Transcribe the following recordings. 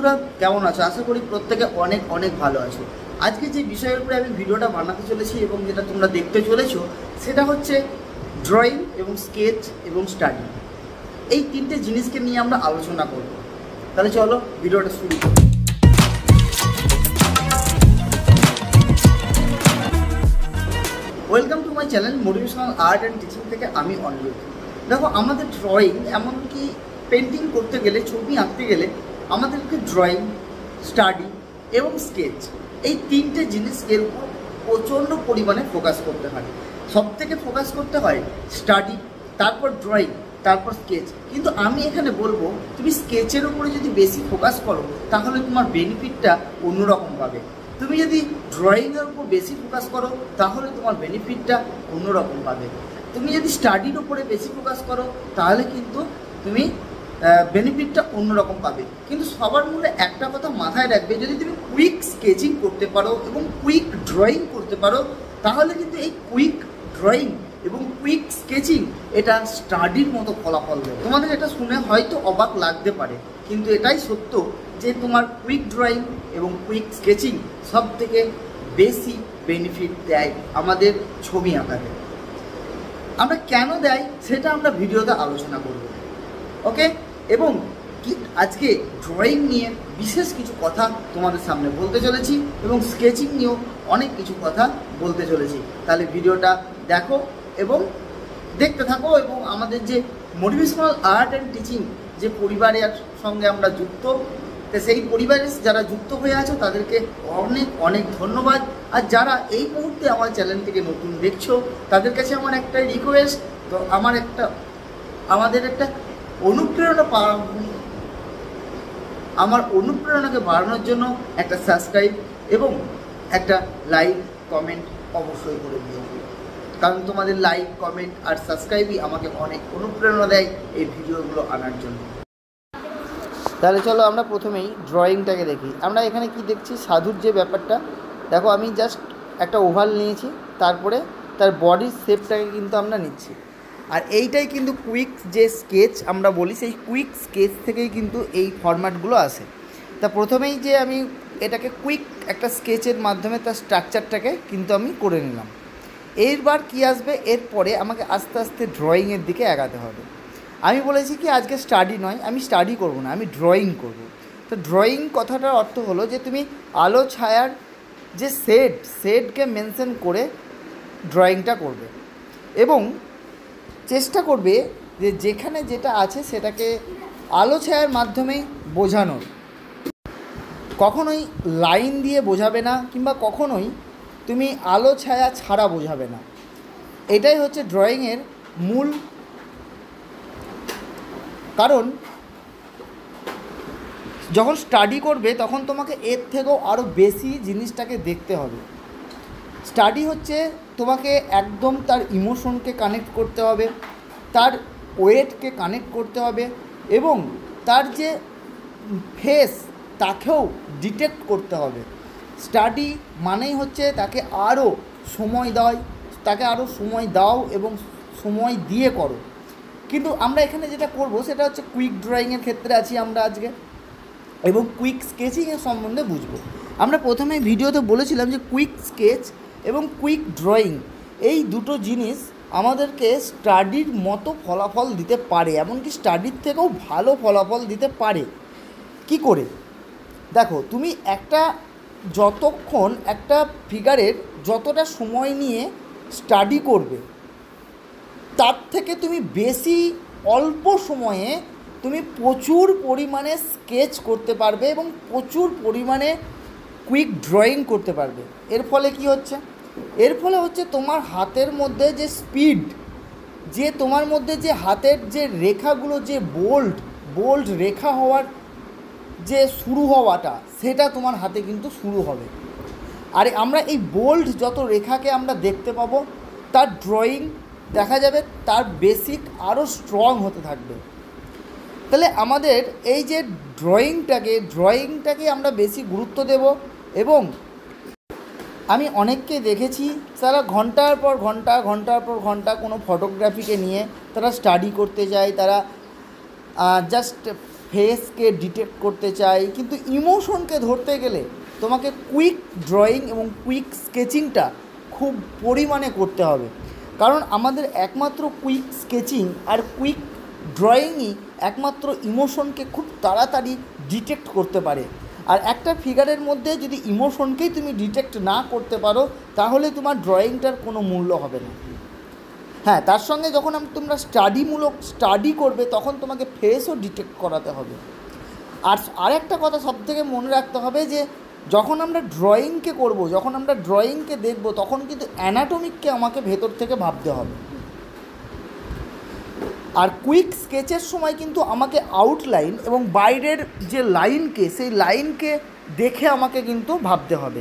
বন্ধুরা কেমন আছো? আশা করি প্রত্যেকে অনেক অনেক ভালো আছো। আজকে যে বিষয়ের উপরে আমি ভিডিওটা বানাতে চলেছি এবং যেটা তোমরা দেখতে চলেছো সেটা হচ্ছে ড্রয়িং এবং স্কেচ এবং স্টাডি। এই তিনটে জিনিসকে নিয়ে আমরা আলোচনা করব। তাহলে চলো ভিডিওটা শুরু করি। Welcome to my channel motivational art and teaching থেকে আমি অনিরুদ্ধ। দেখো, আমাদের ড্রয়িং এমনকি পেন্টিং করতে গেলে, ছবি আঁকতে গেলে আমাদেরকে ড্রয়িং, স্টাডি এবং স্কেচ এই তিনটে জিনিসের উপর প্রচণ্ড পরিমাণে ফোকাস করতে হয়। সব থেকে ফোকাস করতে হয় স্টাডি, তারপর ড্রয়িং, তারপর স্কেচ। কিন্তু আমি এখানে বলবো, তুমি স্কেচের উপরে যদি বেশি ফোকাস করো তাহলে তোমার বেনিফিটটা অন্যরকম পাবে। তুমি যদি ড্রয়িংয়ের উপর বেশি ফোকাস করো তাহলে তোমার বেনিফিটটা অন্যরকম পাবে। তুমি যদি স্টাডির উপরে বেশি ফোকাস করো তাহলে কিন্তু তুমি বেনিফিটটা অন্যরকম পাবে। কিন্তু সবার মূলে একটা কথা মাথায় রাখবে, যদি তুমি কুইক স্কেচিং করতে পারো এবং কুইক ড্রয়িং করতে পারো তাহলে কিন্তু এই কুইক ড্রয়িং এবং কুইক স্কেচিং এটা স্টাডির মতো ফলাফল দেবে। তোমাদের এটা শুনে হয়তো অবাক লাগতে পারে, কিন্তু এটাই সত্য যে তোমার কুইক ড্রয়িং এবং কুইক স্কেচিং সব থেকে বেশি বেনিফিট দেয় আমাদের ছবি আঁকাতে। আমরা কেন দেয় সেটা আমরা ভিডিওতে আলোচনা করব, ওকে? এবং আজকে ড্রয়িং নিয়ে বিশেষ কিছু কথা তোমাদের সামনে বলতে চলেছি এবং স্কেচিং নিয়েও অনেক কিছু কথা বলতে চলেছি। তাহলে ভিডিওটা দেখো এবং দেখতে থাকো। এবং আমাদের যে মোটিভেশনাল আর্ট অ্যান্ড টিচিং যে পরিবারের সঙ্গে আমরা যুক্ত, তো সেই পরিবারে যারা যুক্ত হয়ে আছো তাদেরকে অনেক অনেক ধন্যবাদ। আর যারা এই মুহূর্তে আমার চ্যানেলটিকে নতুন দেখছো তাদের কাছে আমার একটা রিকোয়েস্ট, তো আমাদের একটা অনুপ্রেরণাকে বাড়ানোর জন্য একটা সাবস্ক্রাইব এবং একটা লাইক কমেন্ট অবশ্যই করে দিও, কারণ তোমাদের লাইক কমেন্ট আর সাবস্ক্রাইবই আমাকে অনেক অনুপ্রেরণা দেয় এই ভিডিওগুলো আনার জন্য। তাহলে চলো আমরা প্রথমেই ড্রয়িংটাকে দেখি। আমরা এখানে কি দেখছি, সাধুর যে ব্যাপারটা দেখো, আমি জাস্ট একটা ওভাল নিয়েছি, তারপরে তার বডির শেপটাকে কিন্তু আমরা নিচ্ছি। আর এইটাই কিন্তু কুইক যে স্কেচ আমরা বলি, সেই কুইক স্কেচ থেকেই কিন্তু এই ফরম্যাটগুলো আসে। তা প্রথমেই যে আমি এটাকে কুইক একটা স্কেচের মাধ্যমে তার স্ট্রাকচারটাকে কিন্তু আমি করে নিলাম। এরবার কি আসবে, এরপরে আমাকে আস্তে আস্তে ড্রয়িংয়ের দিকে এগাতে হবে। আমি বলেছি কি আজকে স্টাডি নয়, আমি স্টাডি করব না, আমি ড্রয়িং করব। তো ড্রয়িং কথাটার অর্থ হলো যে তুমি আলো ছায়ার যে শেডকে মেনশন করে ড্রয়িংটা করবে এবং চেষ্টা করবে যে যেখানে যেটা আছে সেটাকে আলো ছায়ার মাধ্যমেই বোঝানোর। কখনোই লাইন দিয়ে বোঝাবে না, কিংবা কখনোই তুমি আলো ছায়া ছাড়া বোঝাবে না। এটাই হচ্ছে ড্রয়িংয়ের মূল কারণ। যখন স্টাডি করবে তখন তোমাকে এর থেকেও আরও বেশি জিনিসটাকে দেখতে হবে। স্টাডি হচ্ছে তোমাকে একদম তার ইমোশনকে কানেক্ট করতে হবে, তার ওয়েটকে কানেক্ট করতে হবে এবং তার যে ফেস তাকেও ডিটেক্ট করতে হবে। স্টাডি মানেই হচ্ছে তাকে আরও সময় দাও এবং সময় দিয়ে করো। কিন্তু আমরা এখানে যেটা করব সেটা হচ্ছে কুইক ড্রয়িংয়ের ক্ষেত্রে আছি আমরা আজকে, এবং কুইক স্কেচিংয়ের সম্বন্ধে বুঝবো। আমরা প্রথমে ভিডিওতে বলেছিলাম যে কুইক স্কেচ এবং কুইক ড্রয়িং এই দুটো জিনিস আমাদেরকে স্টাডির মতো ফলাফল দিতে পারে, এমনকি স্টাডির থেকেও ভালো ফলাফল দিতে পারে। কি করে? দেখো, তুমি যতক্ষণ একটা ফিগারের যতটা সময় নিয়ে স্টাডি করবে তার থেকে তুমি বেশি অল্প সময়ে তুমি প্রচুর পরিমাণে স্কেচ করতে পারবে এবং প্রচুর পরিমাণে কুইক ড্রয়িং করতে পারবে। এর ফলে কি হচ্ছে? এর ফলে হচ্ছে তোমার হাতের মধ্যে যে স্পিড, যে তোমার মধ্যে যে হাতের যে রেখাগুলো, যে বোল্ড রেখা হওয়ার যে শুরু হওয়াটা, সেটা তোমার হাতে কিন্তু শুরু হবে। আর আমরা এই বোল্ড যত রেখাকে আমরা দেখতে পাবো, তার ড্রয়িং দেখা যাবে তার বেসিক আরও স্ট্রং হতে থাকবে। তাহলে আমাদের এই যে ড্রয়িংটাকে আমরা বেশি গুরুত্ব দেব। এবং আমি অনেককে দেখেছি তারা ঘন্টার পর ঘন্টা কোনো ফটোগ্রাফিকে নিয়ে তারা স্টাডি করতে যায়, তারা জাস্ট ফেসকে ডিটেক্ট করতে চাই, কিন্তু ইমোশনকে ধরতে গেলে তোমাকে কুইক ড্রয়িং এবং কুইক স্কেচিংটা খুব পরিমাণে করতে হবে। কারণ আমাদের একমাত্র কুইক স্কেচিং আর কুইক ড্রয়িংই একমাত্র ইমোশনকে খুব তাড়াতাড়ি ডিটেক্ট করতে পারে। আর একটা ফিগারের মধ্যে যদি ইমোশনকেই তুমি ডিটেক্ট না করতে পারো, তাহলে তোমার ড্রয়িংটার কোনো মূল্য হবে না। হ্যাঁ, তার সঙ্গে যখন তোমরা স্টাডি করবে, তখন তোমাকে ফেসও ডিটেক্ট করাতে হবে। আর আরেকটা কথা সবথেকে মনে রাখতে হবে যে যখন আমরা ড্রয়িংকে করব, যখন আমরা ড্রয়িংকে দেখব, তখন কিন্তু অ্যানাটমিককে আমাকে ভেতর থেকে ভাবতে হবে। আর কুইক স্কেচের সময় কিন্তু আমাকে আউটলাইন এবং বাইরের যে লাইনকে, সেই লাইনকে দেখে আমাকে কিন্তু ভাবতে হবে।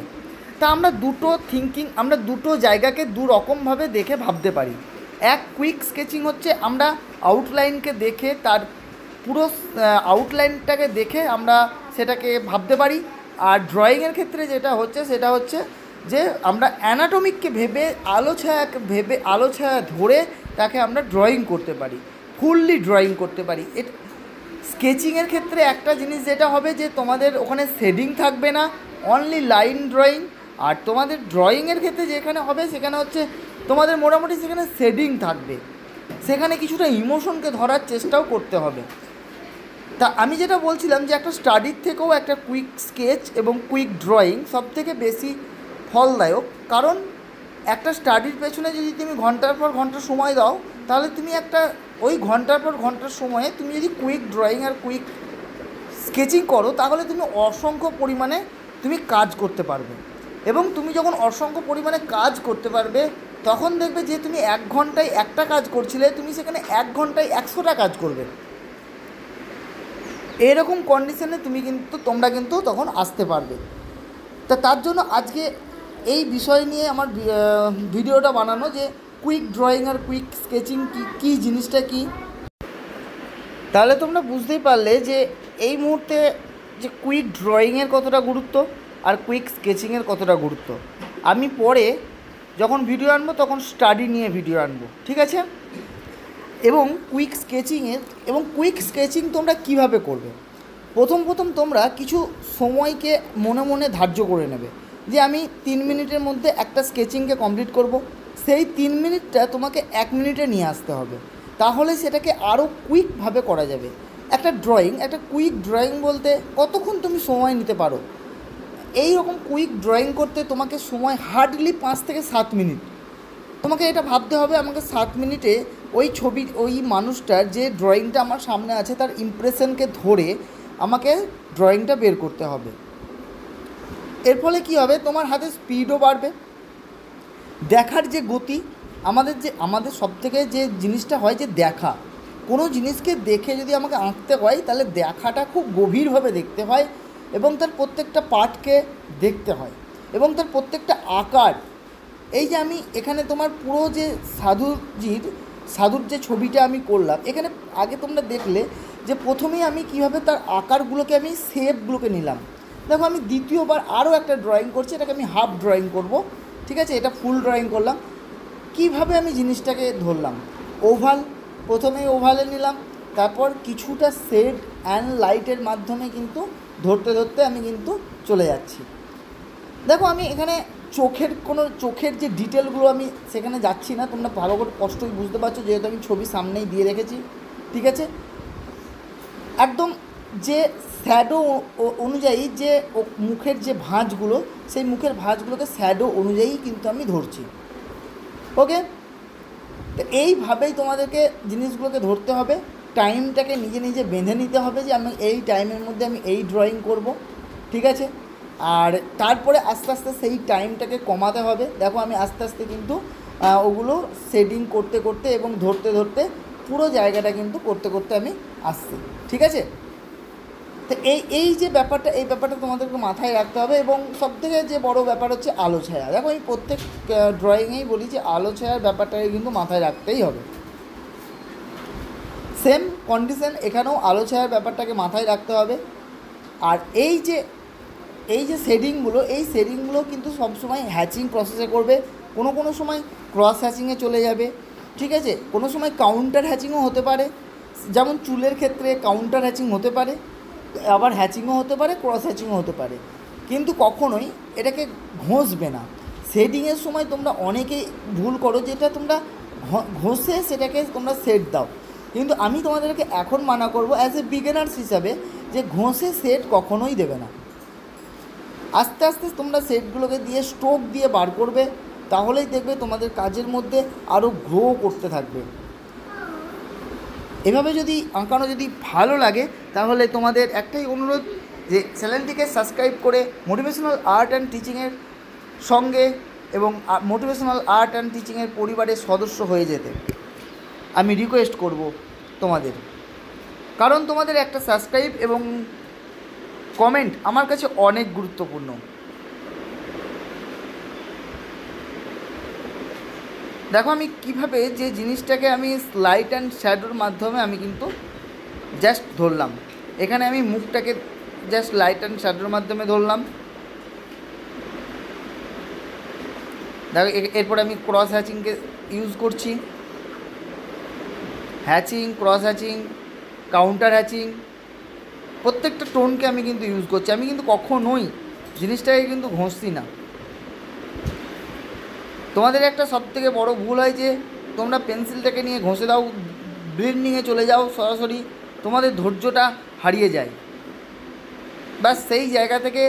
তা আমরা দুটো জায়গাকে দু রকমভাবে দেখে ভাবতে পারি। এক, কুইক স্কেচিং হচ্ছে আমরা আউটলাইনকে দেখে, তার পুরো আউটলাইনটাকে দেখে আমরা সেটাকে ভাবতে পারি। আর ড্রয়িংয়ের ক্ষেত্রে যেটা হচ্ছে সেটা হচ্ছে যে আমরা অ্যানাটমিককে ভেবে আলো ছায়া ধরে তাকে আমরা ড্রয়িং করতে পারি, ফুললি ড্রয়িং করতে পারি। স্কেচিংয়ের ক্ষেত্রে একটা জিনিস যেটা হবে যে তোমাদের ওখানে শেডিং থাকবে না, অনলি লাইন ড্রয়িং। আর তোমাদের ড্রয়িংয়ের ক্ষেত্রে যেখানে হবে সেখানে হচ্ছে তোমাদের মোটামুটি সেখানে শেডিং থাকবে, সেখানে কিছুটা ইমোশনকে ধরার চেষ্টাও করতে হবে। তা আমি যেটা বলছিলাম যে একটা স্টাডির থেকেও একটা কুইক স্কেচ এবং কুইক ড্রয়িং সবথেকে বেশি ফলদায়ক। কারণ একটা স্টাডির পেছনে যদি তুমি ঘন্টার পর ঘন্টা সময় দাও, তাহলে তুমি ওই ঘন্টার পর ঘন্টার সময়ে তুমি যদি কুইক ড্রয়িং আর কুইক স্কেচিং করো, তাহলে তুমি অসংখ্য পরিমাণে তুমি কাজ করতে পারবে। এবং তুমি যখন অসংখ্য পরিমাণে কাজ করতে পারবে, তখন দেখবে যে তুমি 1 ঘন্টায় একটা কাজ করছিলে, তুমি সেখানে 1 ঘন্টায় 100টা কাজ করবে। এরকম কন্ডিশনে তোমরা কিন্তু তখন আসতে পারবে। তার জন্য আজকে এই বিষয় নিয়ে আমার ভিডিওটা বানানো, যে কুইক ড্রয়িং আর কুইক স্কেচিং কী জিনিসটা কী। তাহলে তোমরা বুঝতেই পারলে যে এই মুহূর্তে যে কুইক ড্রয়িংয়ের কতটা গুরুত্ব আর কুইক স্কেচিংয়ের কতটা গুরুত্ব। আমি পরে যখন ভিডিও আনবো তখন স্টাডি নিয়ে ভিডিও আনবো, ঠিক আছে? এবং কুইক স্কেচিং তোমরা কিভাবে করবে। প্রথম তোমরা কিছু সময়কে মনে মনে ধার্য করে নেবে যে আমি 3 মিনিটের মধ্যে একটা স্কেচিংকে কমপ্লিট করব। সেই 3 মিনিটটা তোমাকে 1 মিনিটে নিয়ে আসতে হবে, তাহলে সেটাকে আরও কুইকভাবে করা যাবে। একটা কুইক ড্রয়িং বলতে কতক্ষণ তুমি সময় নিতে পারো। এই রকম কুইক ড্রয়িং করতে তোমাকে সময় হার্ডলি 5 থেকে 7 মিনিট। তোমাকে এটা ভাবতে হবে, আমাকে 7 মিনিটে ওই মানুষটার যে ড্রয়িংটা আমার সামনে আছে তার ইমপ্রেশনকে ধরে আমাকে ড্রয়িংটা বের করতে হবে। এর ফলে কী হবে, তোমার হাতে স্পিডও বাড়বে, দেখার যে গতি, আমাদের সবথেকে যে জিনিসটা হয় যে দেখা, কোনো জিনিসকে দেখে যদি আমাকে আঁকতে হয়, তাহলে দেখাটা খুব গভীরভাবে দেখতে হয় এবং তার প্রত্যেকটা পার্টকে দেখতে হয় এবং তার প্রত্যেকটা আকার। এই যে আমি এখানে তোমার পুরো যে সাধুর যে ছবিটা আমি করলাম, এখানে আগে তোমরা দেখলে যে প্রথমেই আমি কীভাবে তার আকারগুলোকে আমি শেপগুলোকে নিলাম। দেখো, আমি দ্বিতীয়বার আরও একটা ড্রয়িং করছি, এটাকে আমি হাফ ড্রয়িং করব, ঠিক আছে? এটা ফুল ড্রয়িং করলাম। কিভাবে আমি জিনিসটাকে ধরলাম, প্রথমেই ওভালে নিলাম, তারপর কিছুটা শেড অ্যান্ড লাইটের মাধ্যমে কিন্তু ধরতে আমি কিন্তু চলে যাচ্ছি। দেখো, আমি এখানে চোখের যে ডিটেলগুলো আমি সেখানে যাচ্ছি না, তোমরা ভালো করে স্পষ্টই বুঝতে পারছো, যেহেতু আমি ছবি সামনেই দিয়ে রেখেছি, ঠিক আছে? একদম যে শ্যাডো অনুযায়ী যে মুখের যে ভাঁজগুলো, সেই মুখের ভাঁজগুলোকে শ্যাডো অনুযায়ী কিন্তু আমি ধরছি। ওকে, তো এইভাবেই তোমাদেরকে জিনিসগুলোকে ধরতে হবে। টাইমটাকে নিজে বেঁধে নিতে হবে যে আমি এই টাইমের মধ্যে আমি এই ড্রয়িং করব, ঠিক আছে? আর তারপরে আস্তে আস্তে সেই টাইমটাকে কমাতে হবে। দেখো, আমি আস্তে আস্তে কিন্তু ওগুলো শেডিং করতে এবং ধরতে পুরো জায়গাটা কিন্তু করতে আমি আসছি, ঠিক আছে? তো এই যে ব্যাপারটা, এই ব্যাপারটা তোমাদেরকে মাথায় রাখতে হবে। এবং সবথেকে যে বড় ব্যাপার হচ্ছে আলো ছায়া। দেখো, আমি প্রত্যেক ড্রয়িংয়েই বলি যে আলো ছায়ার ব্যাপারটাকে কিন্তু মাথায় রাখতেই হবে। সেম কন্ডিশন এখানেও আলো ছায়ার ব্যাপারটাকে মাথায় রাখতে হবে। আর এই যে শেডিংগুলো কিন্তু সবসময় হ্যাচিং প্রসেসে করবে, কোনো সময় ক্রস হ্যাচিংয়ে চলে যাবে, ঠিক আছে? কোনো সময় কাউন্টার হ্যাচিংও হতে পারে। যেমন চুলের ক্ষেত্রে কাউন্টার হ্যাচিং হতে পারে, আবার হ্যাচিংও হতে পারে, ক্রস হ্যাচিংও হতে পারে, কিন্তু কখনোই এটাকে ঘষবে না। শেডিংয়ের সময় তোমরা অনেকেই ভুল করো, যেটা তোমরা ঘষে সেটাকে তোমরা সেট দাও, কিন্তু আমি তোমাদেরকে এখন মানা করবো অ্যাজ এ বিগিনার্স হিসাবে যে ঘষে সেট কখনোই দেবে না। আস্তে আস্তে তোমরা সেটগুলোকে দিয়ে স্ট্রোক দিয়ে বার করবে, তাহলেই দেখবে তোমাদের কাজের মধ্যে আরও গ্রো করতে থাকবে। এভাবে যদি আঁকানো যদি ভালো লাগে, তাহলে তোমাদের একটাই অনুরোধ যে চ্যানেলটিকে সাবস্ক্রাইব করে মোটিভেশনাল আর্ট অ্যান্ড টিচিংয়ের সঙ্গে এবং মোটিভেশনাল আর্ট অ্যান্ড টিচিংয়ের পরিবারের সদস্য হয়ে যেতে আমি রিকোয়েস্ট করব তোমাদের। কারণ তোমাদের একটা সাবস্ক্রাইব এবং কমেন্ট আমার কাছে অনেক গুরুত্বপূর্ণ। দেখো আমি কিভাবে যে জিনিসটাকে আমি লাইট অ্যান্ড শ্যাডোর মাধ্যমে আমি কিন্তু জাস্ট ধরলাম, এখানে আমি মুখটাকে জাস্ট লাইট অ্যান্ড শ্যাডোর মাধ্যমে ধরলাম। দেখো এরপর আমি ক্রস হ্যাচিংকে ইউজ করছি, hatching, cross hatching, counter hatching, প্রত্যেকটা টোনকে আমি কিন্তু ইউজ করছি। আমি কিন্তু কখনোই জিনিসটাকে কিন্তু ঘষছি না। তোমাদের একটা সবথেকে বড় ভুল হয় যে তোমরা পেন্সিলটাকে নিয়ে ঘষে দাও, ব্লেন্ডিংয়ে চলে যাও সরাসরি, তোমাদের ধৈর্যটা হারিয়ে যায়। ব্যাস সেই জায়গা থেকে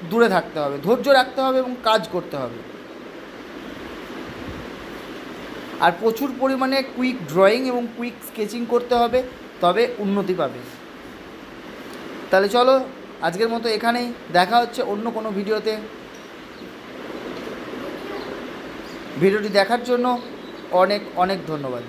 দূরে থাকতে হবে, ধৈর্য রাখতে হবে এবং কাজ করতে হবে। আর প্রচুর পরিমাণে কুইক ড্রয়িং এবং কুইক স্কেচিং করতে হবে, তবে উন্নতি পাবে। তাহলে চলো আজকের মতো এখানেই, দেখা হচ্ছে অন্য কোনো ভিডিওতে। ভিডিওটি দেখার জন্য অনেক অনেক ধন্যবাদ।